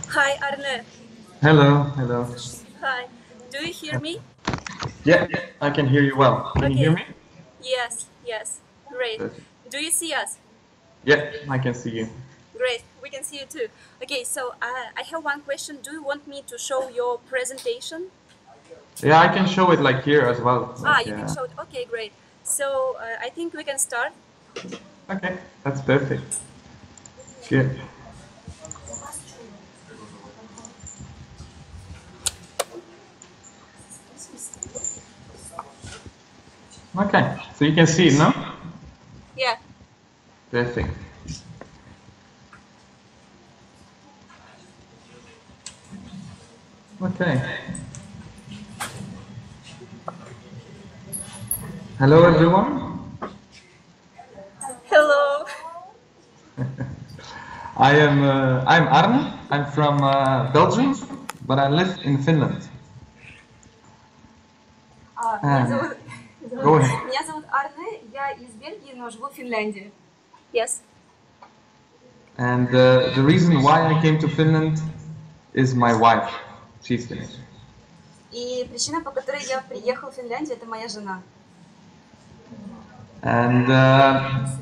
Hi, Arne. Hello, hello. Hi. Do you hear me? Yeah, I can hear you well. Can you hear me? Yes, yes. Great. Perfect. Do you see us? Yeah, I can see you. Great. We can see you too. Okay, so I have one question. Do you want me to show your presentation? Yeah, I can show it like here as well. Like, You can show it. Okay, great. So I think we can start. Okay, that's perfect. Good. Okay, so you can see it now? Yeah. Perfect. Okay. Hello, everyone. Hello. I'm Arne. I'm from Belgium, but I live in Finland. Go ahead. Меня зовут Арне, я из Бельгии, но живу в Финляндии. Yes. And the reason why I came to Finland is my wife. She's Finnish. И причина, по которой я приехал в Финляндию, это моя жена. And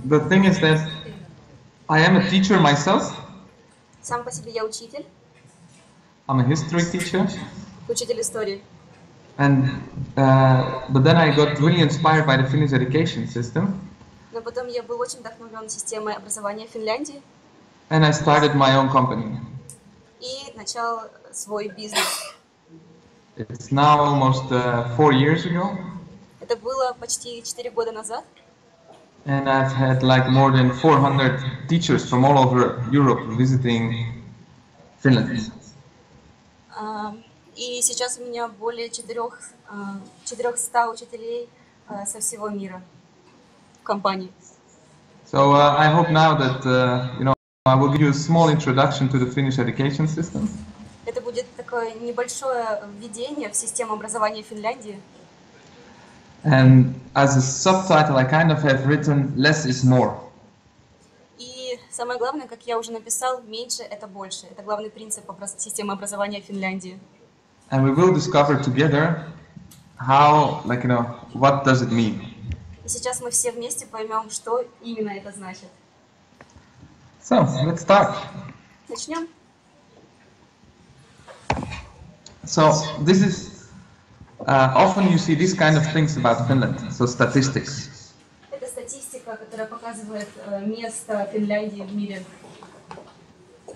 the thing is that I am a teacher myself. Сам по себе я учитель. I'm a history teacher. Учитель истории. And but then I got really inspired by the Finnish education system. Но потом я был очень вдохновлен системой образования Финляндии. And I started my own company. И начал свой бизнес. It's now almost 4 years ago. Это было почти 4 года назад. And I've had like more than 400 teachers from all over Europe visiting Finland. И сейчас у меня более 400 учителей со всего мира в компании. So I hope now that I will give you a small introduction to the Finnish education system. Это будет такое небольшое введение в систему образования Финляндии. And as a subtitle, I kind of have written "Less is more." И самое главное, как я уже написал, меньше это больше. Это главный принцип системы образования Финляндии. And we will discover together how, what does it mean. И сейчас мы все вместе поймем, что именно это значит. So let's start. Начнем. So this is often you see these kind of things about Finland. So statistics. Это статистика, которая показывает место Финляндии в мире.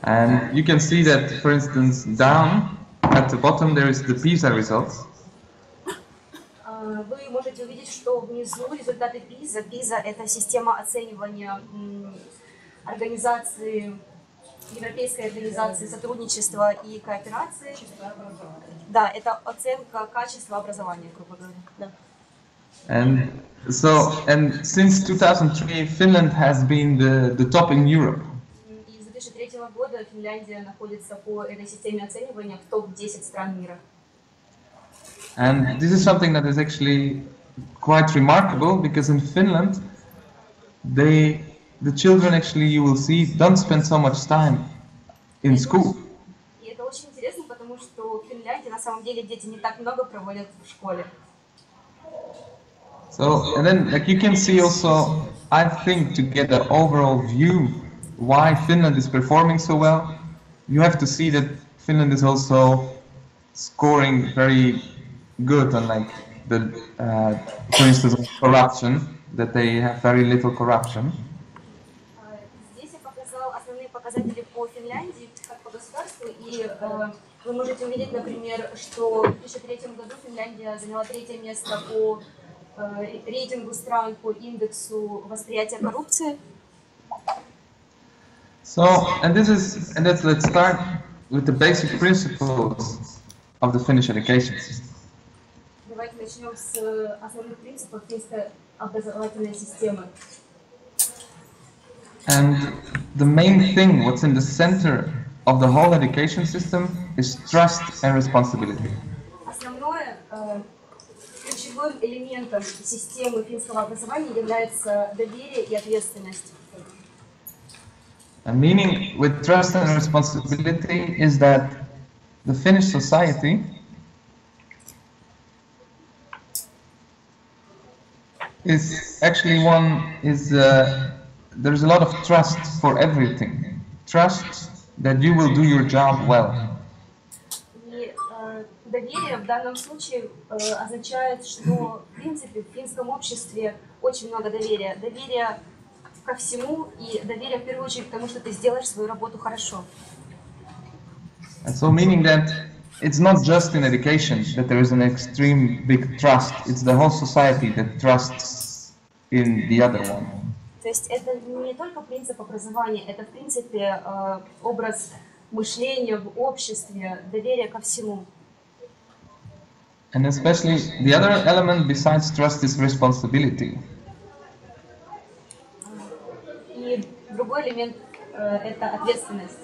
And you can see that, for instance, down at the bottom there is the PISA results. Вы можете увидеть, что внизу результаты ПИЗа. ПИЗа – это система оценивания организации, Европейской организации сотрудничества и кооперации. Да, это оценка качества образования, грубо говоря. Да. And since 2003, Finland has been the top in Europe. И с 2003 года Финляндия находится по этой системе оценивания в топ-10 стран мира. And this is something that is actually quite remarkable, because in Finland, the children actually, you will see, don't spend so much time in school. И это очень интересно, потому что в Финляндии на самом деле дети не так много проводят в школе. So, and then you can see also, I think, to get an overall view why Finland is performing so well, you have to see that Finland is also scoring very good on for instance, corruption, that they have very little corruption. Здесь я показал основные показатели по Финляндии, как по государству, и вы можете увидеть, например, что в 2003 году Финляндия заняла 3-е место по рейтингу стран по индексу восприятия коррупции. So, let's start with the basic principles of the Finnish education system. Давайте начнем с основных принципов финской образовательной системы. And the main thing, what's in the center of the whole education system, is trust and responsibility. Основное, ключевым элементом системы финского образования является доверие и ответственность. And meaning with trust and responsibility is that the Finnish society is actually there's a lot of trust for everything. Trust that you will do your job well. И доверие в данном случае означает, что в принципе в финском обществе очень много доверия. Доверия ко всему и доверие в первую очередь к тому, что ты сделаешь свою работу хорошо. And so meaning that it's not just in education that there is an extreme big trust, it's the whole society that trusts in the other one. То есть это не только принцип образования, это в принципе образ мышления в обществе, доверие ко всему. And especially the other element besides trust is responsibility. И другой элемент это ответственность.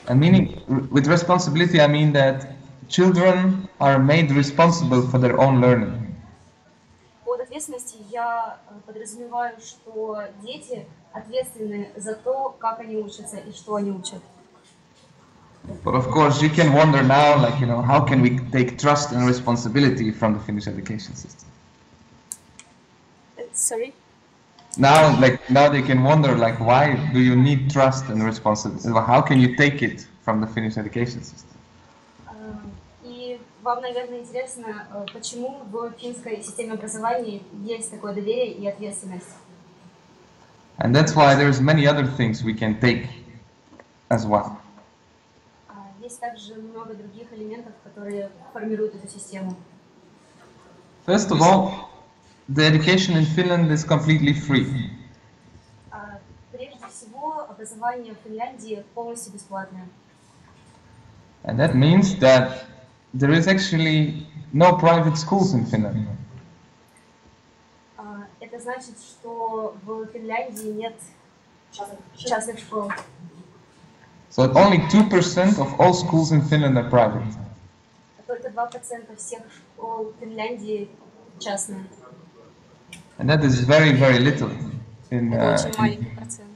And meaning with responsibility I mean that children are made responsible for their own learning. Под ответственностью я подразумеваю, что дети ответственны за то, как они учатся и что они учат. But of course you can wonder now, like, you know, how can we take trust and responsibility from the Finnish education system? Sorry? Now they can wonder, like, why do you need trust and responsibility? How can you take it from the Finnish education system? И вам, наверное, интересно, почему в финской системе образования есть такое доверие и ответственность. And that's why there's many other things we can take as well. Есть также много других элементов, которые формируют эту систему. First of all, the education in Finland is completely free. Прежде всего, образование в Финляндии полностью бесплатное. And that means that there is actually no private schools in Finland. Это значит, что в Финляндии нет частных школ. So only 2% of all schools in Finland are private. Только 2% всех школ в Финляндии частные. And that is very, very little. Это очень маленький процент.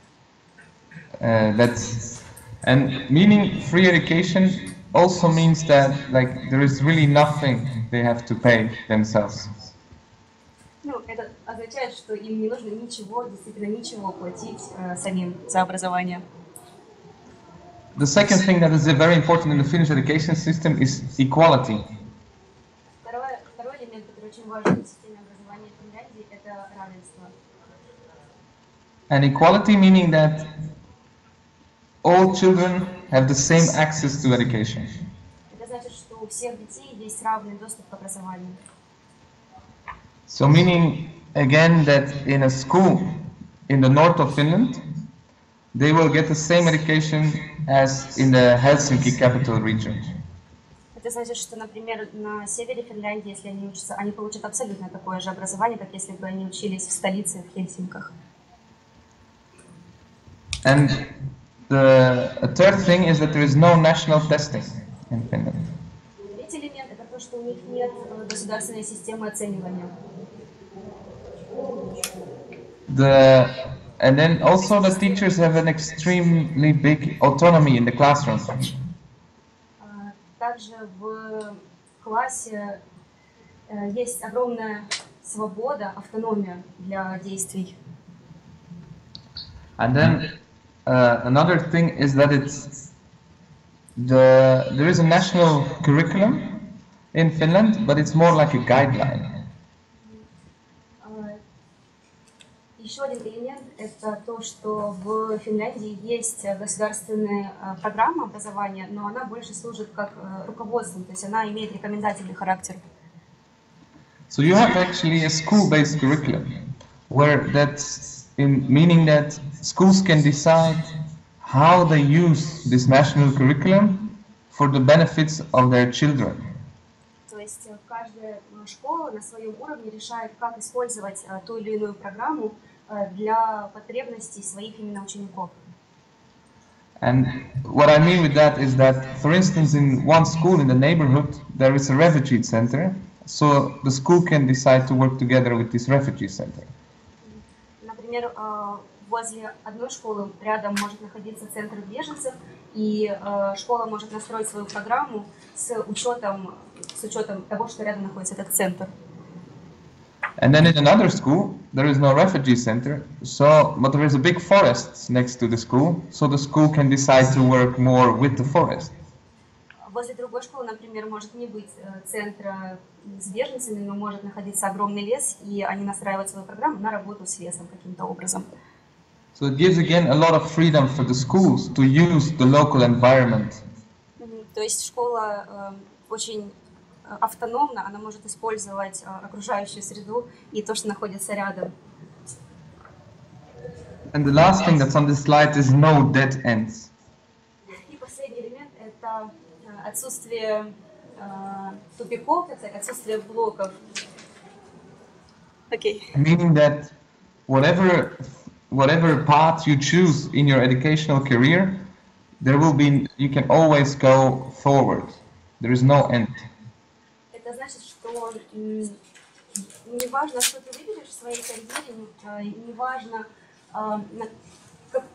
And meaning free education also means that, like, there is really nothing they have to pay themselves. Ну, это означает, что им не нужно ничего, действительно ничего платить самим за образование. The second thing that is very important in the Finnish education system is equality. Второй элемент, который очень важен в системе образования в Финляндии, это равенство. And equality meaning that all children have the same access to education. Это значит, что у всех детей есть равный доступ к образованию. So meaning again that in a school in the north of Finland, they will get the same education as in the Helsinki capital region. Это значит, что, например, на севере Финляндии, если они учатся, они получат абсолютно такое же образование, как если бы они учились в столице, в Хельсинках. And the third thing is that there is no national testing in Finland. Третий элемент – это то, что у них нет государственной системы оценивания. And then also the teachers have an extremely big autonomy in the classroom. Также в классе есть огромная свобода, автономия для действий. And then another thing is that there is a national curriculum in Finland, but it's more like a guideline. Еще один элемент – это то, что в Финляндии есть государственная программа образования, но она больше служит как руководством, то есть она имеет рекомендательный характер. So you have actually a school-based curriculum, where that's meaning that schools can decide how they use this national curriculum for the benefits of their children. То есть каждая школа на своем уровне решает, как использовать ту или иную программу для потребностей своих именно учеников. And what I mean with that is that, for instance, in one school in the neighborhood, there is a refugee center, so the school can decide to work together with this refugee center. Например, возле одной школы рядом может находиться центр беженцев, и школа может настроить свою программу с учетом того, что рядом находится этот центр. And then in another school, there is no refugee center, so but there is a big forest next to the school, so the school can decide to work more with the forest. Возле другой школы, например, может не быть центра с беженцами, но может находиться огромный лес, и они настраивают свою программу на работу с лесом каким-то образом. So it gives again a lot of freedom for the schools to use the local environment. То есть школа очень автономна, она может использовать окружающую среду и то, что находится рядом. And the last thing that's on this slide is no dead ends. И последний элемент – это отсутствие тупиков, отсутствие блоков. Okay. Meaning that whatever path you choose in your educational career, you can always go forward. There is no end. Это значит, что не важно, что ты выберешь в своей карьере, не важно,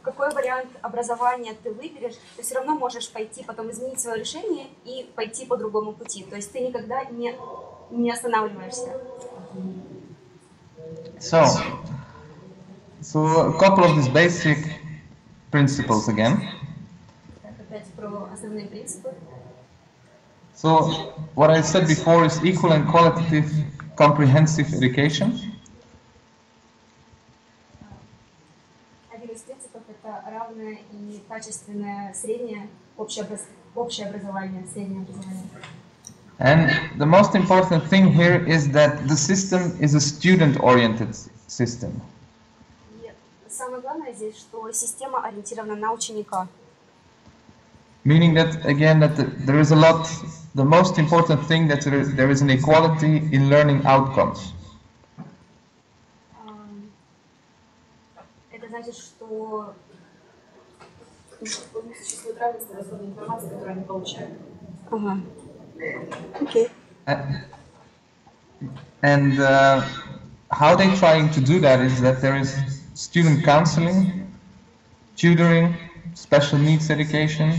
какой вариант образования ты выберешь, ты все равно можешь пойти, потом изменить свое решение и пойти по другому пути. То есть ты никогда не останавливаешься. So a couple of these basic principles again. Опять про основные принципы. So what I said before is equal and qualitative comprehensive education. Один из принципов – это равное и качественное среднее общее образование, среднее образование. And the most important thing here is that the system is a student-oriented system. И самое главное здесь, что система ориентирована на ученика. Meaning that, again, that there is the most important thing that there is an equality in learning outcomes. Это значит, что существует равенство расходной информации, которую они получают. Ага. Okay. And how they're trying to do that is that there is student counseling, tutoring, special needs education.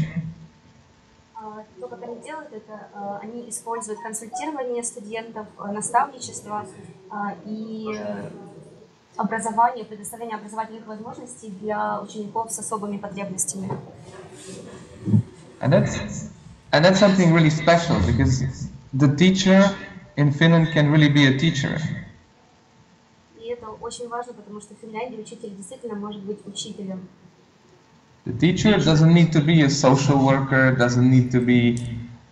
То, как они делают, это они используют консультирование студентов, наставничество и образование, предоставление образовательных возможностей для учеников с особыми потребностями. And that's something really special, because the teacher in Finland can really be a teacher. И это очень важно, потому что в Финляндии учитель действительно может быть учителем. The teacher doesn't need to be a social worker, doesn't need to be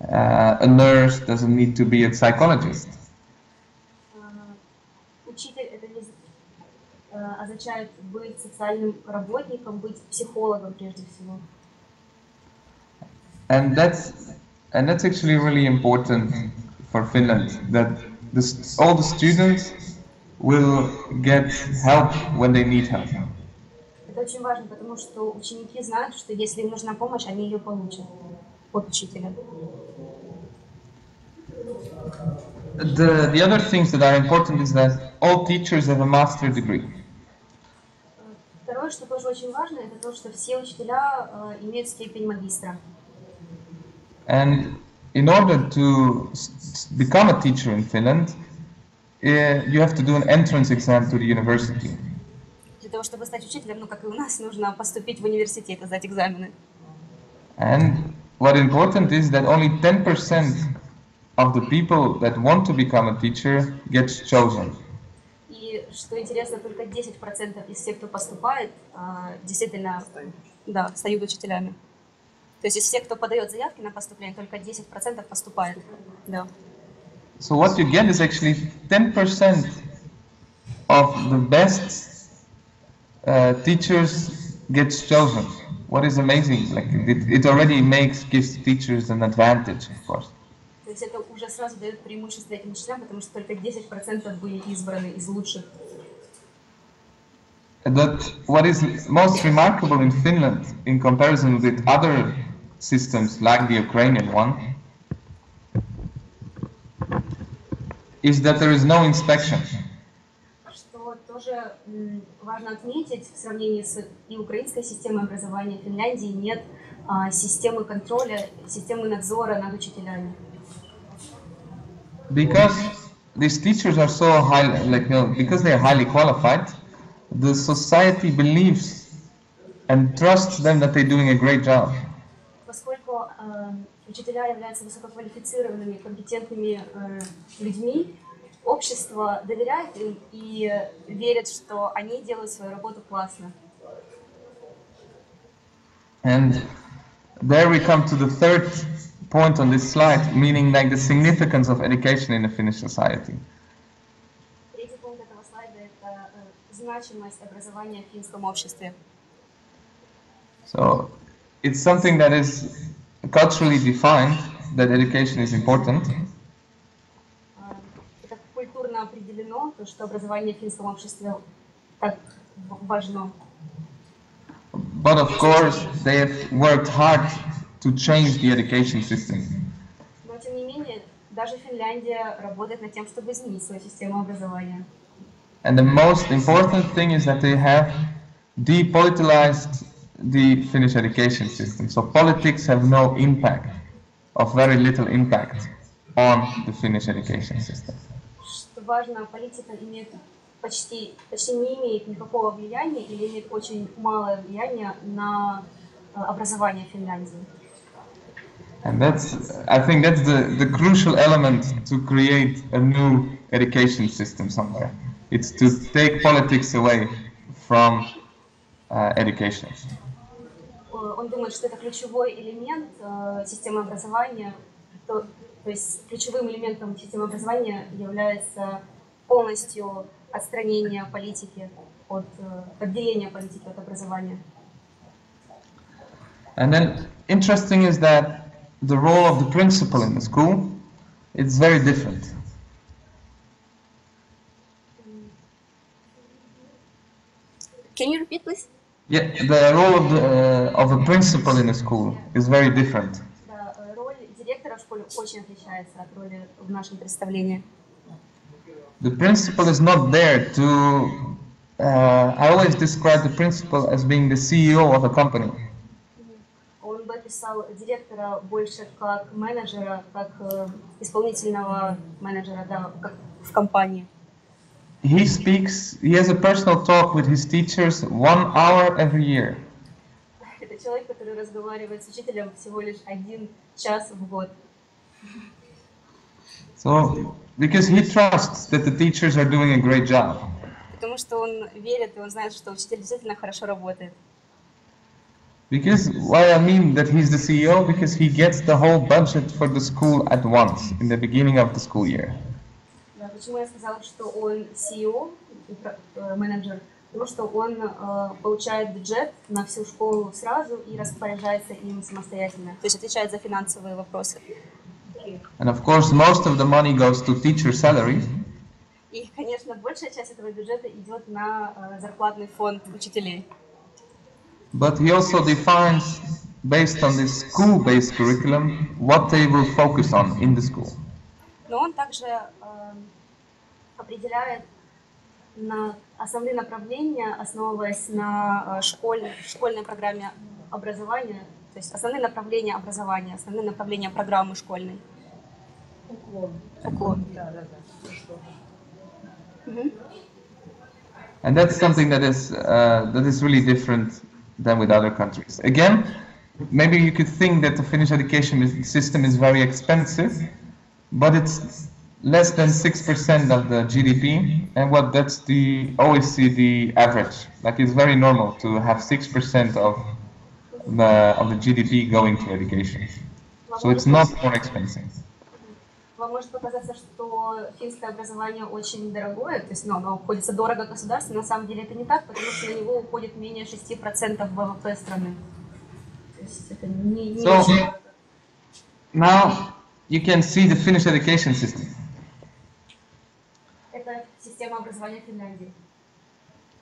a nurse, doesn't need to be a psychologist. Учитель это означает быть социальным работником, быть психологом прежде всего. And that's actually really important for Finland, that all the students will get help when they need help. Это очень важно, потому что ученики знают, что если им нужна помощь, они ее получат от учителя. The other things that are important is that all teachers have a master degree. Второе, что тоже очень важно, это то, что все учителя имеют степень магистра. And in order to become a teacher in Finland, you have to do an entrance exam to the university. Для того, чтобы стать учителем, ну как и у нас, нужно поступить в университет и сдать экзамены. And what important is that only 10% of the people that want to become a teacher gets chosen. И что интересно, только 10% из тех, кто поступает, действительно, да, стают учителями. То есть из всех, кто подает заявки на поступление, только 10% поступает. Да. So what you get is actually 10% of the best teachers gets chosen. What is amazing, like it already gives teachers an advantage, of course. То есть это уже сразу дает преимущество этим учителям, потому что только 10% были избраны из лучших. But what is most remarkable in Finland, in comparison with other systems like the Ukrainian one, is that there is no inspection. Что тоже тоже важно отметить, в сравнении с и украинской системой образования в Финляндии нет системы контроля, системы надзора над учителями. Because these teachers are so high, like, because they are highly qualified, the society believes and trusts them that they're doing a great job. Поскольку учителя являются высококвалифицированными, компетентными людьми, общество доверяет им и верит, что они делают свою работу классно. And there we come to the third point on this slide, meaning like the significance of education in the Finnish society. Третий пункт этого слайда – это значимость образования в финском обществе. So it's something that is culturally defined, that education is important. Это культурно определено, то, что образование в финском обществе так важно. But of course, they have worked hard to change the education system. Но тем не менее, даже Финляндия работает над тем, чтобы изменить свою систему образования. And the most important thing is that they have depoliticized the Finnish education system. So politics have no impact, of very little impact, on the Finnish education system. Что важно, политика имеет почти не имеет никакого влияния или имеет очень малое влияние на образование Финляндии. And I think that's the crucial element to create a new education system somewhere. It's to take politics away from education. Он думает, что это ключевой элемент системы образования, то есть ключевым элементом системы образования является полностью отстранение политики от отделения политики от образования. And then interesting is that the role of the principal in the school is very different. Can you repeat, please? Yeah, the role of a principal in a school is very different. Да, роль директора в школе очень отличается от роли в нашем представлении. The principal is not there to. I always describe the principal as being the CEO of a company. Он бы описал директора больше как менеджера, как исполнительного менеджера, да, как в компании. He has a personal talk with his teachers 1 hour every year. Это человек, который разговаривает с учителем всего лишь 1 час в год. So, because he trusts that the teachers are doing a great job. Потому что он верит и он знает, что учитель действительно хорошо работает. Because why I mean that he's the CEO, because he gets the whole budget for the school at once in the beginning of the school year. Да, почему я сказала, что он CEO, менеджер? Потому что он получает бюджет на всю школу сразу и распоряжается им самостоятельно. То есть отвечает за финансовые вопросы. And of course, most of the money goes to teacher salaries. И, конечно, большая часть этого бюджета идет на зарплатный фонд учителей. But he also defines, based on this school-based curriculum, what they will focus on in the school. Но он также определяет основные направления, основываясь на школьной программе образования, то есть основные направления образования, основные направления программы школьной. Уклон. And that's something that is really different than with other countries. Again, maybe you could think that the Finnish education system is very expensive, but it's less than 6% of the GDP, and that's the OECD average. Like, it's very normal to have 6% of the GDP going to education. So it's not more expensive. Вам может показаться, что финское образование очень дорогое, то есть оно обходится дорого государству, на самом деле это не так, потому что на него уходит менее 6% ВВП страны. То есть это не So, очень дорого. now you can see the Finnish education system. Это система образования Финляндии.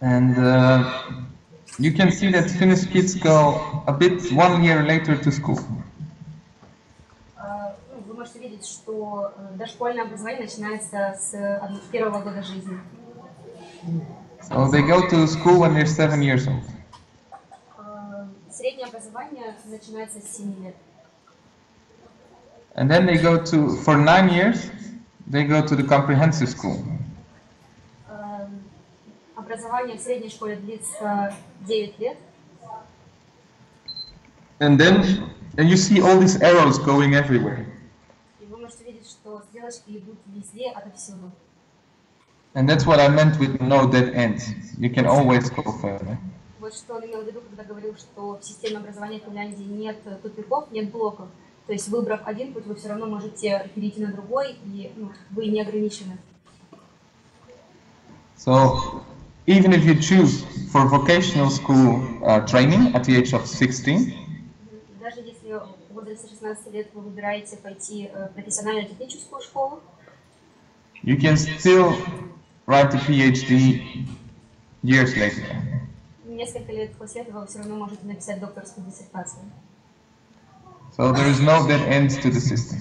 And you can see that Finnish kids go a bit 1 year later to school. Вы можете видеть, что дошкольное образование начинается с первого года жизни. So they go to school when they're 7 years old. Среднее образование начинается с 7 лет. And then they go to, for 9 years, they go to the comprehensive school. Образование в средней школе длится 9 лет. And you see all these arrows going everywhere. И вы можете видеть, что стрелочки идут везде, отовсюду. And that's what I meant with no dead ends. You can always go further. Вот что он имел в виду, когда говорил, что в системе образования в Финляндии нет тупиков, нет блоков. То есть, выбрав один путь, вы все равно можете перейти на другой, и вы не ограничены. So, even if you choose for vocational school training at the age of 16, даже если в возрасте 16 лет вы выбираете пойти в профессиональную техническую школу, you can still write a PhD years later. Несколько лет после этого вы все равно можете написать докторскую диссертацию. So there is no dead ends to the system.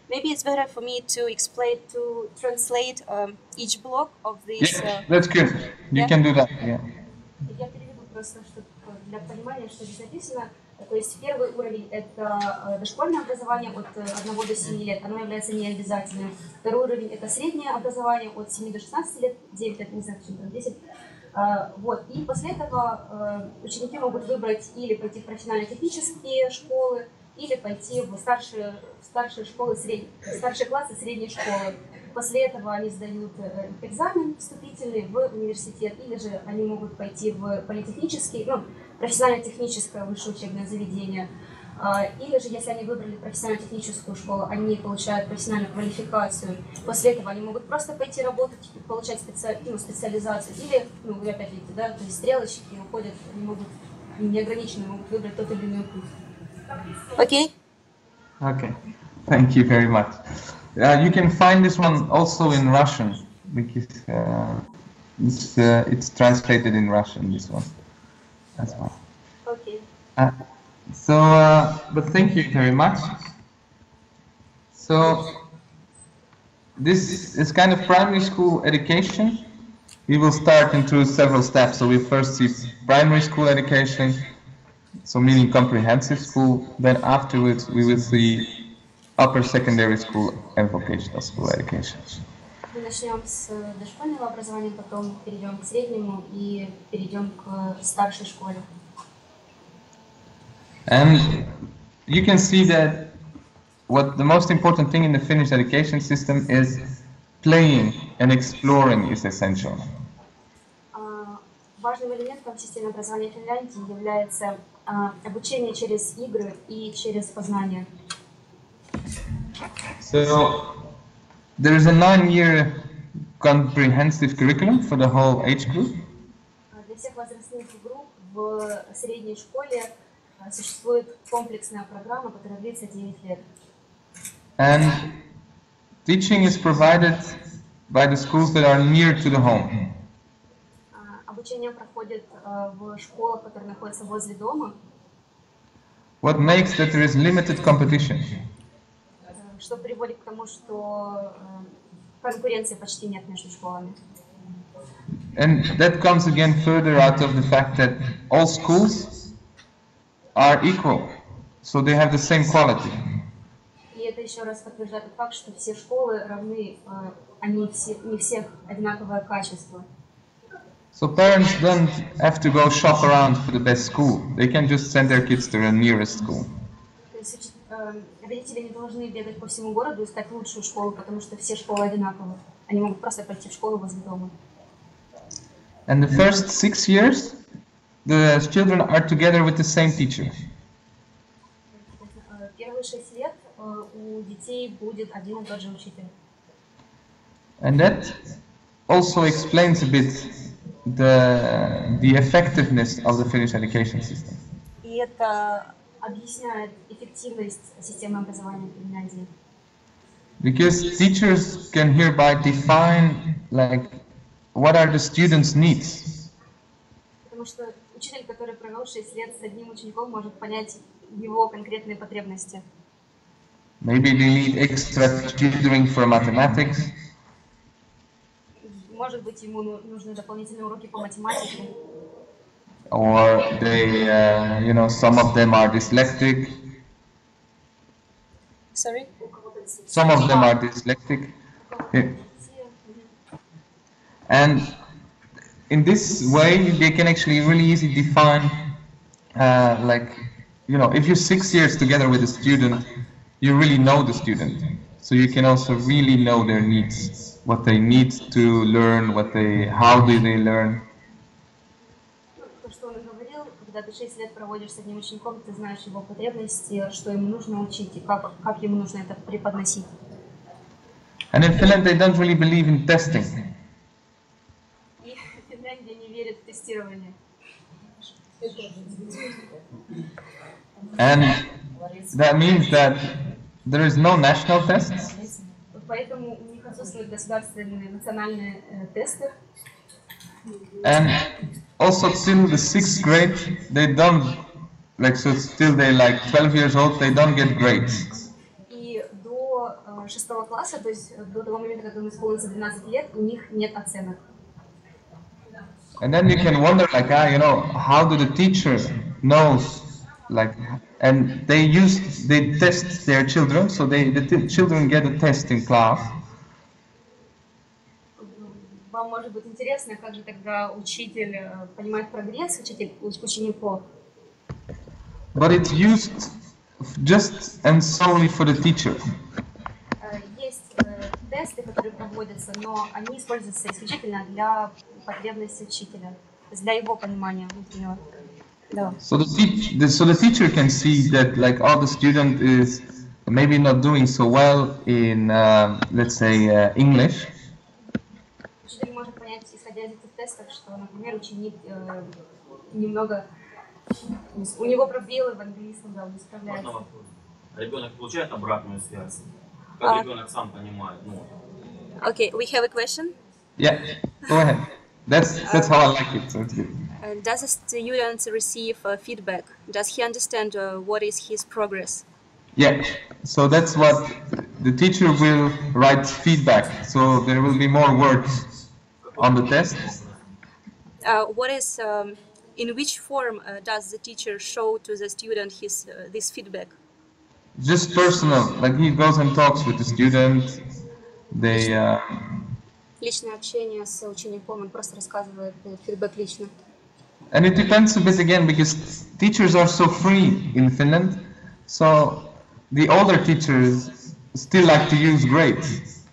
Maybe it's better for me to explain, to translate each block of this. Yeah, that's good. You can do that. Yeah. Я переведу просто, чтобы для понимания, что здесь написано. То есть первый уровень – это дошкольное образование от 1 до 7 лет, оно является необязательным. Второй уровень – это среднее образование от 7 до 16 лет, 9 лет, не знаю, почему там 10. Вот. И после этого ученики могут выбрать или пойти в профессионально-технические школы, или пойти в старшие школы, старшие классы средней школы. После этого они сдают экзамен вступительный в университет, или же они могут пойти в политехнический, профессионально-техническое высшее учебное заведение. Или же, если они выбрали профессионально-техническую школу, они получают профессиональную квалификацию. После этого они могут просто пойти работать, получать специализацию. Или, вы опять видите, да, то есть стрелочки уходят, они могут неограниченно могут выбрать тот или иной путь. Okay. Okay. Thank you very much. You can find this one also in Russian because it's translated in Russian. This one. That's fine. Okay. But thank you very much. So this is kind of primary school education. We will start into several steps. So we first see primary school education, so meaning comprehensive school. Then afterwards we will see upper secondary school and vocational school education. Мы начнем с дошкольного образования, потом перейдем к среднему и перейдем к старшей школе. And you can see that what the most important thing in the Finnish education system is playing and exploring is essential. Важным элементом в системе образования Финляндии является обучение через игры и через познание. So there is a 9-year comprehensive curriculum for the whole age group. Для всех возрастных групп в средней школе существует комплексная программа, которая длится 9 лет. And teaching is provided by the schools that are near to the home. Обучение проходит в школах, которые находятся возле дома. What makes that there is limited competition. Что приводит к тому, что конкуренции почти нет между школами. And that comes again further out of the fact that all schools are equal, so they have the same quality. И это еще раз подтверждает тот факт, что все школы равны, они не всех одинаковое качество. So parents don't have to go shop around for the best school. They can just send their kids to the nearest school. То есть родители не должны бегать по всему городу и искать лучшую школу, потому что все школы одинаковые. Они могут просто пойти в школу возле дома. And the first 6 years, the children are together with the same teacher. Первые 6 лет у детей будет один и тот же учитель. And that also explains a bit the effectiveness of the Finnish education system. И это объясняет эффективность системы образования в Финляндии. Because teachers can hereby define like what are the students' needs. Потому что учитель, который провел 6 лет с одним учеником, может понять его конкретные потребности. Maybe they need extra tutoring for mathematics. может быть, ему нужны дополнительные уроки по математике. Or they, some of them are dyslexic. Sorry? Some of them are dyslexic. Yeah. And in this way, they can actually really easily define, if you're 6 years together with a student, you really know the student. So you can also really know their needs, what they need to learn, how do they learn. То, что он говорил, когда ты 6 лет проводишь с одним учеником, ты знаешь его потребности, что ему нужно учить и как ему нужно это преподносить. And in Finland, they don't really believe in testing. И Финляндия не верит в тестирование. And that means that there is no national tests. Поэтому у них отсутствуют государственные национальные тесты. And also till the 6th grade, they don't, still they're 12 years old, they don't get grades. И до 6 класса, то есть до того момента, когда им исполнится 12 лет, у них нет оценок. And then you can wonder, how do the teacher knows, and they test their children, so the children get a test in class. Вам может быть интересно, как же тогда учитель понимает прогресс учеников. But it's used just and solely for the teacher. Есть тесты, которые проводятся, но они используются исключительно для потребностей учителя, для его понимания внутреннего. Да. So the teacher can see that the student is maybe not doing so well in let's say English. Учитель может понять, исходя из этих тестов, что, например, ученик немного, у него пробелы в английском, да, он не справляется. Ребенок получает обратную связь? Как ребенок сам понимает? Okay, we have a question. Yeah, go ahead. That's how I like it. So it's good. Does a student receive feedback? Does he understand what is his progress? Yeah, so that's what the teacher will write feedback. So there will be more words on the test. In which form does the teacher show to the student this feedback? Just personal, he goes and talks with the student. They. Личное общение с учеником, он просто рассказывает фидбэк лично. And it depends a bit again because teachers are so free in Finland. So the older teachers still like to use grades.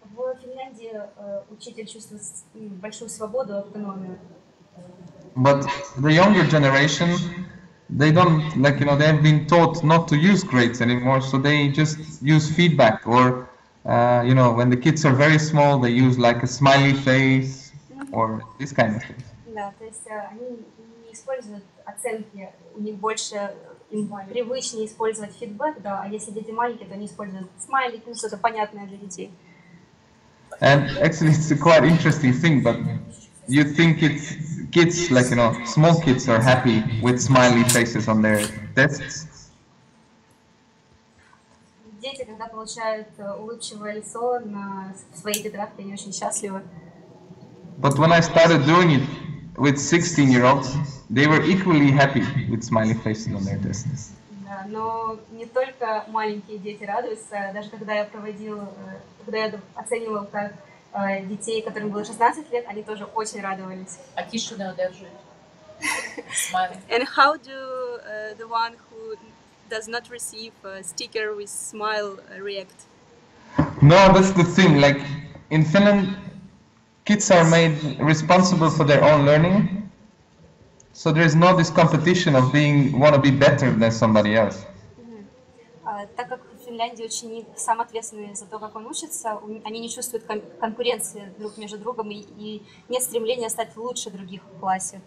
В Финляндии учитель чувствует большую свободу, автономию. But the younger generation, they don't they have been taught not to use grades anymore, so they just use feedback or when the kids are very small, they use a smiley face or this kind of thing. Да, то есть они не используют оценки, у них больше им привычнее использовать фидбэк, да, а если дети маленькие, то они используют смайлики, что-то понятное для детей. And actually, it's a quite interesting thing, but you think kids, small kids are happy with smiley faces on their tests. Дети, когда получают улыбчивое лицо на своей тетрадке, они очень счастливы. But when I started doing it with 16-year-olds, they were equally happy with smiley faces on their tests. Да, но не только маленькие дети радуются, даже когда я оценивала детей, которым было 16 лет, они тоже очень радовались. А тишина удерживает. Смайлик. And how do the one who does not receive a sticker with smile react? No, that's the thing. In Finland, kids are made responsible for their own learning. So there is no this competition of want to be better than somebody else. Так как в Финляндии ученик сам ответственный за то, как он учится, они не чувствуют конкуренции друг между другом и нет стремления стать лучше других в классе.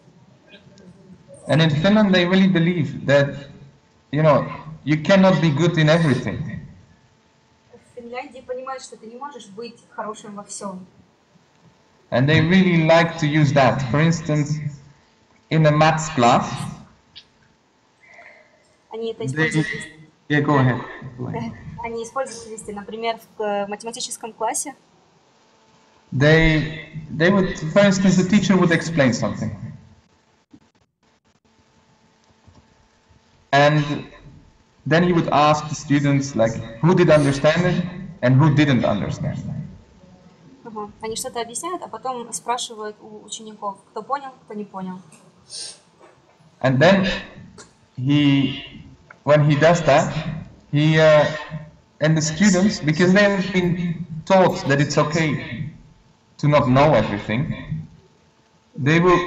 And in Finland, they really believe that, you cannot be good in everything. В Финляндии понимают, что ты не можешь быть хорошим во всем. And they really like to use that. For instance, in a maths class, Они это используют. Yeah, go ahead. Они используют, например, в математическом классе. they would, for instance, the teacher would explain something. And then he would ask the students, like, who did understand it and who didn't understand it. Ага. Они что-то объясняют, а потом спрашивают у учеников, кто понял, кто не понял. And then when he does that, and the students, because they have been taught that it's okay to not know everything, they will,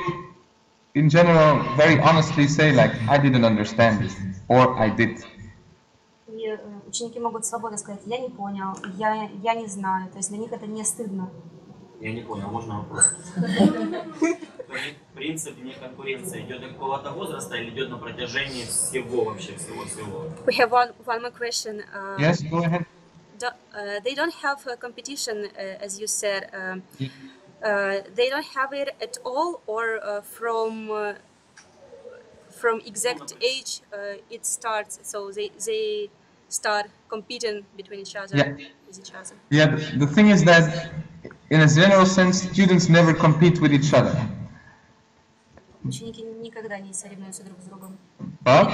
in general, very honestly say, like, I didn't understand it, or I did. И ученики могут свободно сказать, я не понял, я не знаю, то есть для них это не стыдно. Я не понял, можно вопрос? Принцип не конкуренции идет до какого-то возраста или идет на протяжении всего вообще, всего? We have one more question. Yes, go ahead. They don't have a competition, as you said. They don't have it at all, or from exact age it starts. So they start competing between each other. Yeah. With each other. Yeah, the thing is that, in a general sense, students never compete with each other. Ученики никогда не соревнуются друг с другом. But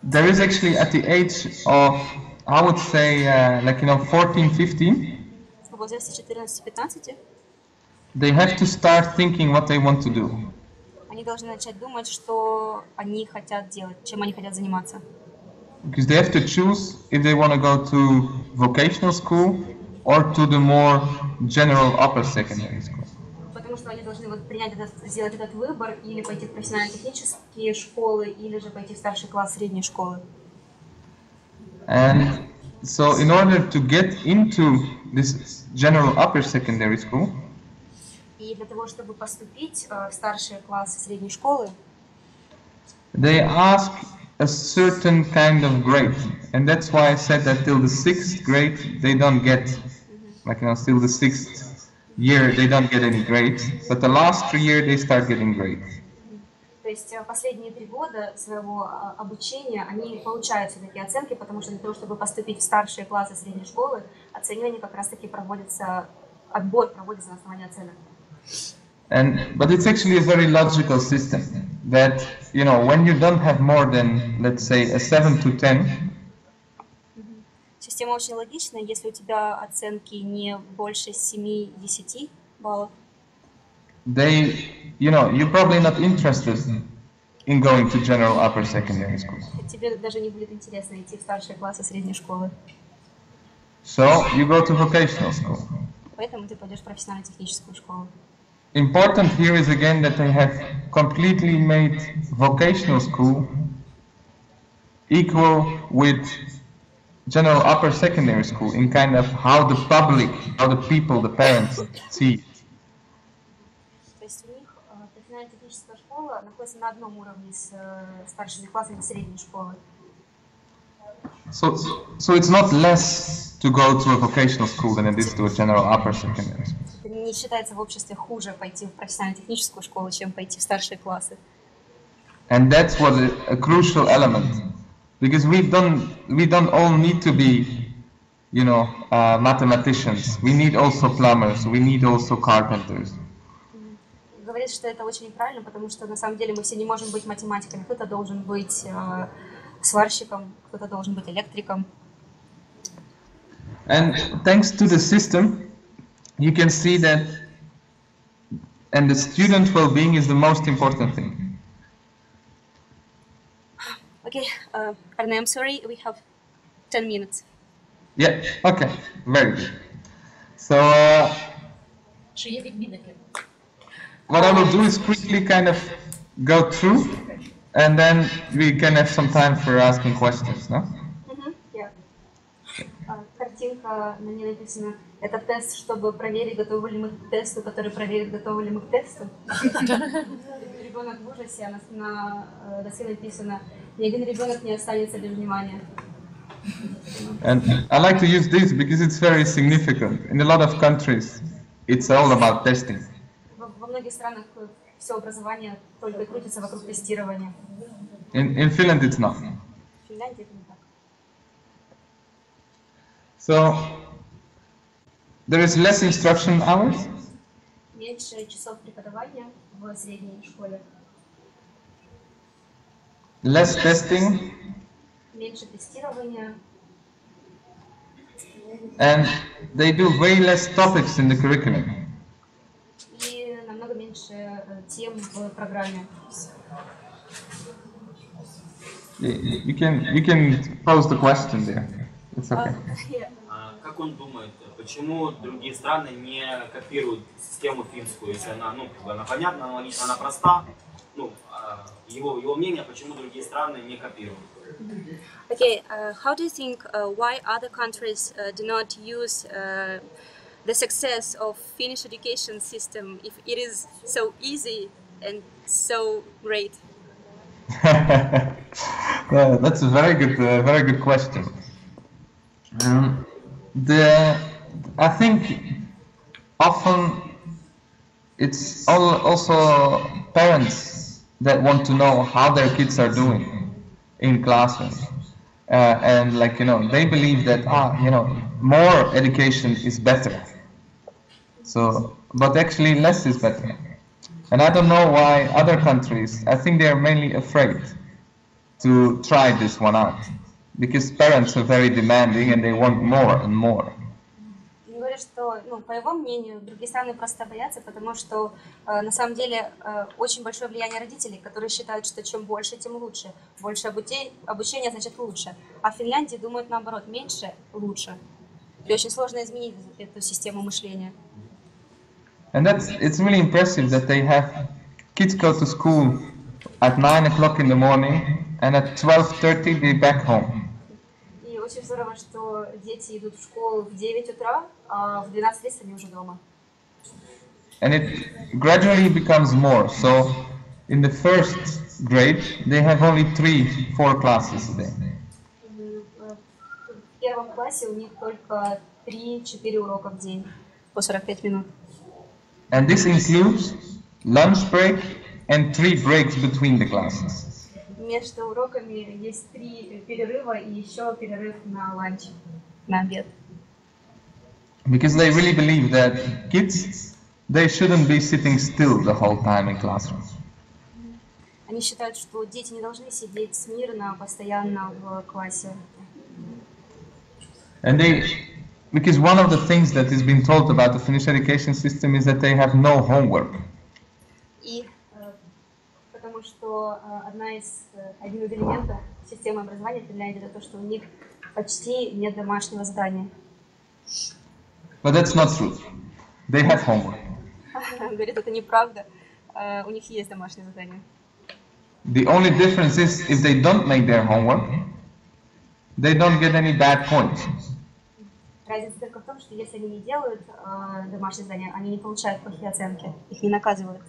there is actually, at the age of, I would say, 14, 15, В возрасте 14-15 they have to start thinking what they want to do. они должны начать думать, что они хотят делать, чем они хотят заниматься. Because they have to choose if they want to go to vocational school or to the more general upper secondary school. Потому что они должны сделать этот выбор, или пойти в профессионально-технические школы, или же пойти в старший класс средней школы. And so in order to get into this general upper secondary school, И для того, чтобы поступить в старшие классы средней школы, they ask a certain kind of grade. And that's why I said that till the 6th grade they don't get, still the 6th year they don't get any grades, but the last 3 years they start getting grades. то есть последние 3 года своего обучения они получают все-таки оценки, потому что для того, чтобы поступить в старшие классы средней школы, оценивание как раз-таки проводится, отбор проводится на основании оценок. But it's actually a very logical system that, when you don't have more than, let's say, a 7 to 10, Система очень логичная, если у тебя оценки не больше 7-10 баллов. you're probably not interested in going to general upper secondary school. Тебе даже не будет интересно идти в старшие классы средней школы. So you go to vocational school. Поэтому ты пойдешь в профессионально-техническую школу. Important here is again that they have completely made vocational school equal with general upper secondary school in kind of how the public, how the people, the parents see it. То есть у них профессионально-техническая школа находится на одном уровне с старшими классами средней школы. So it's not less to go to a vocational school than it is to a general upper secondary school. Не считается в обществе хуже пойти в профессионально-техническую школу, чем пойти в старшие классы. And that's what a crucial element, because we don't all need to be, mathematicians. We need also plumbers. We need also carpenters. Говорит, что это очень неправильно, потому что на самом деле мы все не можем быть математиками. Кто-то должен быть сварщиком, кто-то должен быть электриком. And thanks to the system, you can see that, and the student well-being is the most important thing. Okay, Arne, I'm sorry, we have 10 minutes. Yeah, okay, very good. So Чи є відмінники? what I will do is quickly kind of go through, and then we can have some time for asking questions, no? Yeah. Картинка, на ней написано, это тест, чтобы проверить, готовы ли мы к тесту, который проверит, готовы ли мы к тесту. Ребенок в ужасе, а на доске написано, ни один ребенок не останется без внимания. And I like to use this because it's very significant. In a lot of countries, it's all about testing. Во многих странах все образование только крутится вокруг тестирования. In Finland, it's not. В Финляндии это не так. So, there is less instruction hours, Меньше часов преподавания в средней школе, less testing, меньше тестирования, and they do way less topics in the curriculum. и намного меньше тем в программе. You can pose the question there. It's okay. Как он думает, почему другие страны не копируют систему финскую, если она, ну, как бы она понятна, она логична, она проста, ну, его мнение, почему другие страны не копируют? Okay, how do you think why other countries do not use the success of Finnish education system if it is so easy and so great? That's a very good question. I think often it's also parents that want to know how their kids are doing in classrooms, and like, you know, they believe that more education is better. So, but actually less is better. And I don't know why other countries, I think they are mainly afraid to try this one out, because parents are very demanding and they want more and more. Он говорит, что, по его мнению, другие страны просто боятся, потому что на самом деле очень большое влияние родителей, которые считают, что чем больше, тем лучше. Больше обучения значит лучше. А в Финляндии думают наоборот, меньше лучше. И очень сложно изменить эту систему мышления. And it's really impressive that they have kids go to school at 9 o'clock in the morning and at 12:30 they're back home. И очень здорово, что дети идут в школу в 9 утра, а в 12:30 они уже дома. And it gradually becomes more. So in the first grade they have only 3-4 classes a day. В первом классе у них только 3-4 урока в день по 45 минут. And this includes lunch break and 3 breaks between the classes. Между уроками есть 3 перерыва и еще перерыв на ланч, на обед. Because they really believe that kids, they shouldn't be sitting still the whole time in classrooms. Они считают, что дети не должны сидеть смирно, постоянно в классе. And because one of the things that is being told about the Finnish education system is that they have no homework. И потому что один из элементов системы образования в Финляндии это то, что у них почти нет домашнего задания. But that's not true. They have homework. Говорит, это неправда. У них есть домашнее задание. The only difference is if they don't make their homework, they don't get any bad points. Разница только в том, что если они не делают домашнее задание, они не получают плохие оценки, их не наказывают.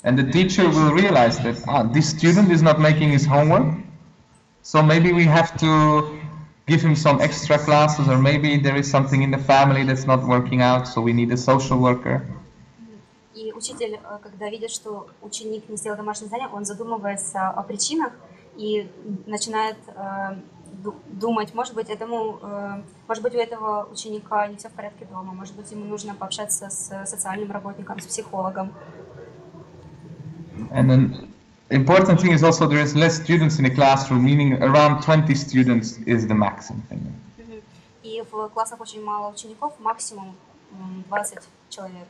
And the teacher will realize that this student is not making his homework, so maybe we have to give him some extra classes, or maybe there is something in the family that's not working out, so we need a social worker. И учитель, когда видит, что ученик не сделал домашнее задание, он задумывается о причинах и начинает думать, может быть, у этого ученика не все в порядке дома, может быть, ему нужно пообщаться с социальным работником, с психологом. And then important thing is also there is less students in the classroom, meaning around 20 students is the maximum. И в классах очень мало учеников, максимум 20 человек.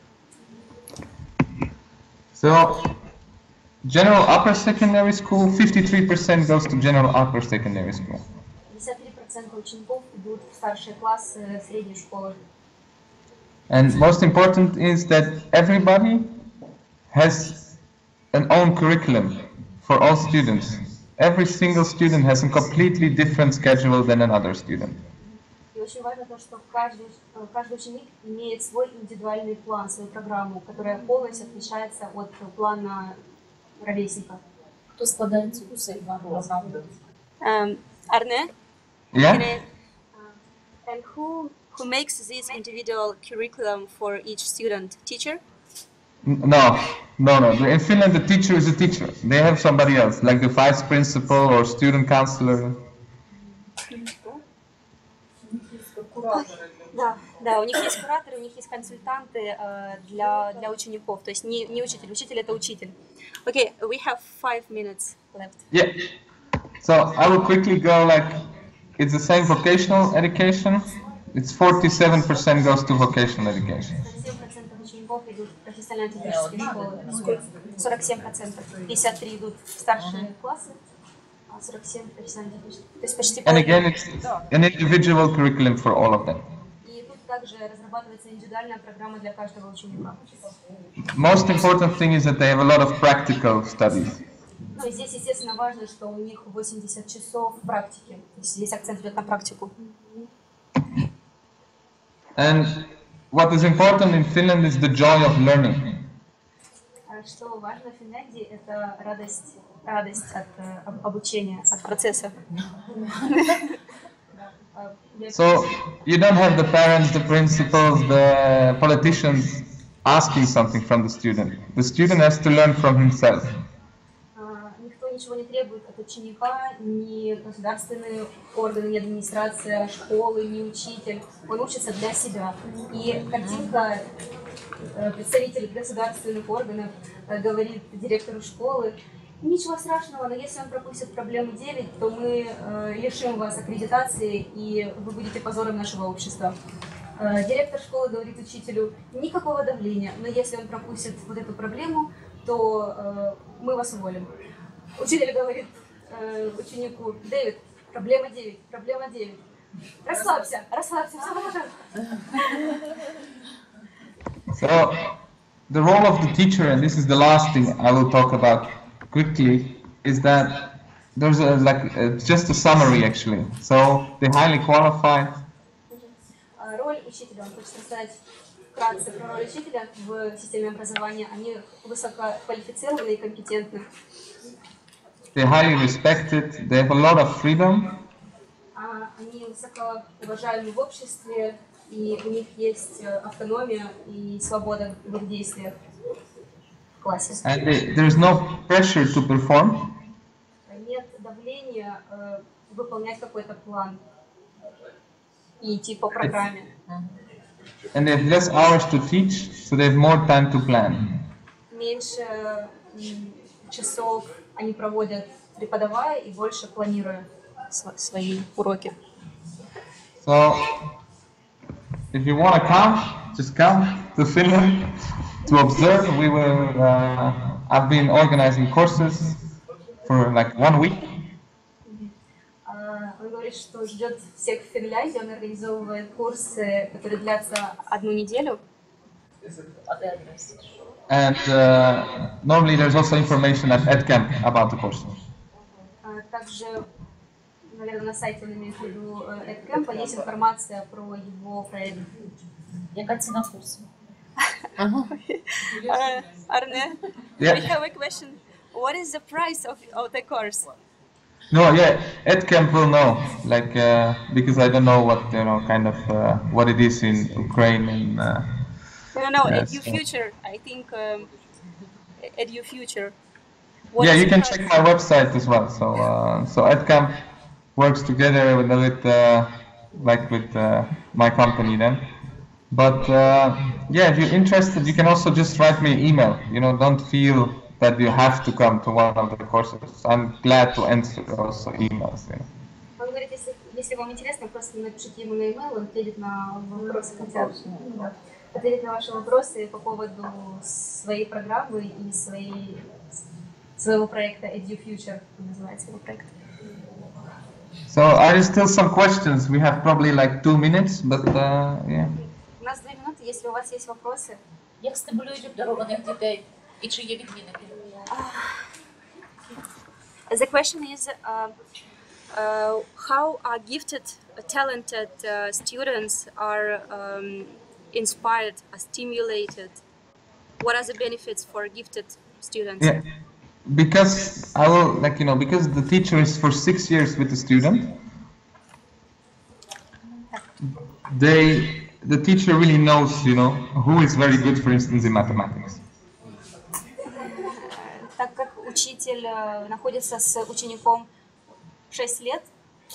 So, general upper secondary school, 53% goes to general upper secondary school. 53% учеников идут в старшие классы средней школы. And most important is that everybody has an own curriculum for all students. Every single student has a completely different schedule than another student. И очень важно то, что каждый ученик имеет свой индивидуальный план, свою программу, которая полностью отличается от плана ровесника. Хто складає цю програму? АРНЕ? Yeah? And who makes this individual curriculum for each student? Teacher? No. In Finland, the teacher is a teacher. They have somebody else, like the vice principal or student counselor. Да, Да, у них есть кураторы, у них есть консультанты для учеников. То есть не учитель. Учитель — это учитель. Okay, we have 5 minutes left. Yeah. So I will quickly go like, it's the same vocational education. It's 47% goes to vocational education. 47% учеников идут в профессионально-технические школы. 47%. 53 идут в старшие классы, а 47 профессионально-технические. То есть почти And половина. again, it's an individual curriculum for all of them. И тут также разрабатывается индивидуальная программа для каждого ученика. Most important thing is that they have a lot of practical studies. Ну и здесь, естественно, важно, что у них 80 часов практики. То есть здесь акцент идет на практику. And what is important in Finland is the joy of learning. Что важно в Финляндии, это радость от обучения, от процесса. So you don't have the parents, the principals, the politicians asking something from the student. The student has to learn from himself. Никто ничего не требует от ученика, ни государственные органы, ни администрация школы, ни учитель. Он учится для себя. И картинка представитель государственных органов говорит директору школы: ничего страшного, но если он пропустит проблему 9, то мы лишим вас аккредитации, и вы будете позором нашего общества. Директор школы говорит учителю: никакого давления, но если он пропустит вот эту проблему, то мы вас уволим. Учитель говорит ученику: Дэвид, проблема 9, проблема 9. Расслабься, расслабься, все можно. So the role of the teacher, and this is the last thing I will talk about quickly, is that there's just a summary actually. So they highly qualified. Роль учителя, он хочет рассказать вкратце про роль учителя в системе образования. Они высококвалифицированы и компетентны. They're highly respected. They have a lot of freedom. Они высоко уважаемы в обществе, и у них есть автономия и свобода в их действиях в классе. And there's no pressure to perform. Нет давления выполнять какой-то план и идти по программе. And they have less hours to teach, so they have more time to plan. Меньше часов они проводят преподавая и больше планируя свои уроки. So if you want to come, just come to Finland to observe. We will. I've been organizing courses for like 1 week. Он говорит, что ждет всех в Финляндии. Он организовывает курсы, которые длятся 1 неделю. And normally there's also information at EdCamp about the courses. Также, наверное, на сайте он имеет в виду EdCamp, есть информация про его проект. Яка ціна курсу? Arne, Yeah. we have a question. What is the price of the course? No, yeah, EdCamp will know, like because I don't know what kind of what it is in Ukraine and. No, Yes. EduFuture. I think EduFuture. Yeah, you can check my website as well. So EdCamp works together with my company then. But yeah, if you're interested, you can also just write me an email. Don't feel that you have to come to one of the courses. I'm glad to answer also emails. Он говорит, если вам интересно, просто напишите ему на e-mail, он ответит на вопросы, ответит на ваши вопросы по поводу своей программы и своего проекта EduFuture, называется его проект. So are there still some questions? We have probably like 2 minutes, but yeah. У нас 2 минуты, если у вас есть вопросы. Як стимулюють обдарованих дітей? І чи є відмінники? The question is, how are gifted, talented students are inspired, are stimulated? What are the benefits for gifted students? Yeah, because I will because the teacher is for 6 years with the student. The teacher really knows, who is very good, for instance, in mathematics. Так как учитель находится с учеником 6 лет,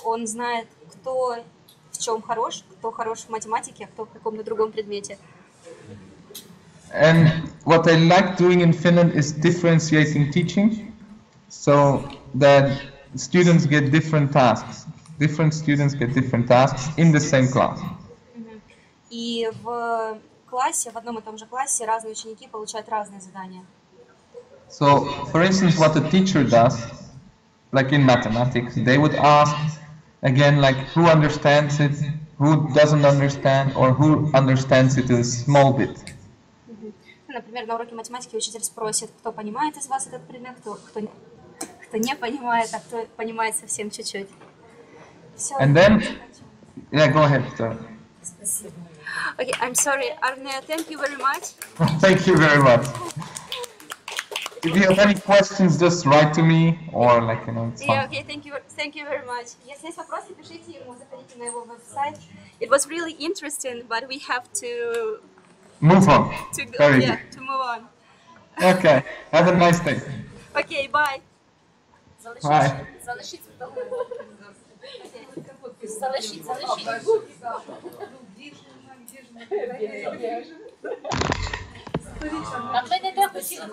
он знает, кто в в чем хорош, кто хорош в математике, а кто в каком-то другом предмете. And what I like doing in Finland is differentiating teaching, so that students get different tasks. Different students get different tasks in the same class. И в классе, в одном и том же классе разные ученики получают разные задания. So, for instance, what a teacher does, like in mathematics, they would ask, again, like who understands it, who doesn't understand, or who understands it a small bit. Например, на уроке математики учитель спросит, кто понимает из вас этот предмет, кто не понимает, а кто понимает совсем чуть-чуть. Все. And then, yeah, go ahead. Okay, I'm sorry, Arne, thank you very much. Thank you very much. If you have any questions, just write to me, or like, you know, it's fine. Yeah, okay, thank you very much. Если есть вопросы, пишите ему, заходите на его веб-сайт. It was really interesting, but we have to Move on. Very yeah, good. to move on. Okay, have a nice day. Okay, bye. Bye. Залишіть. А ми не так хотіли,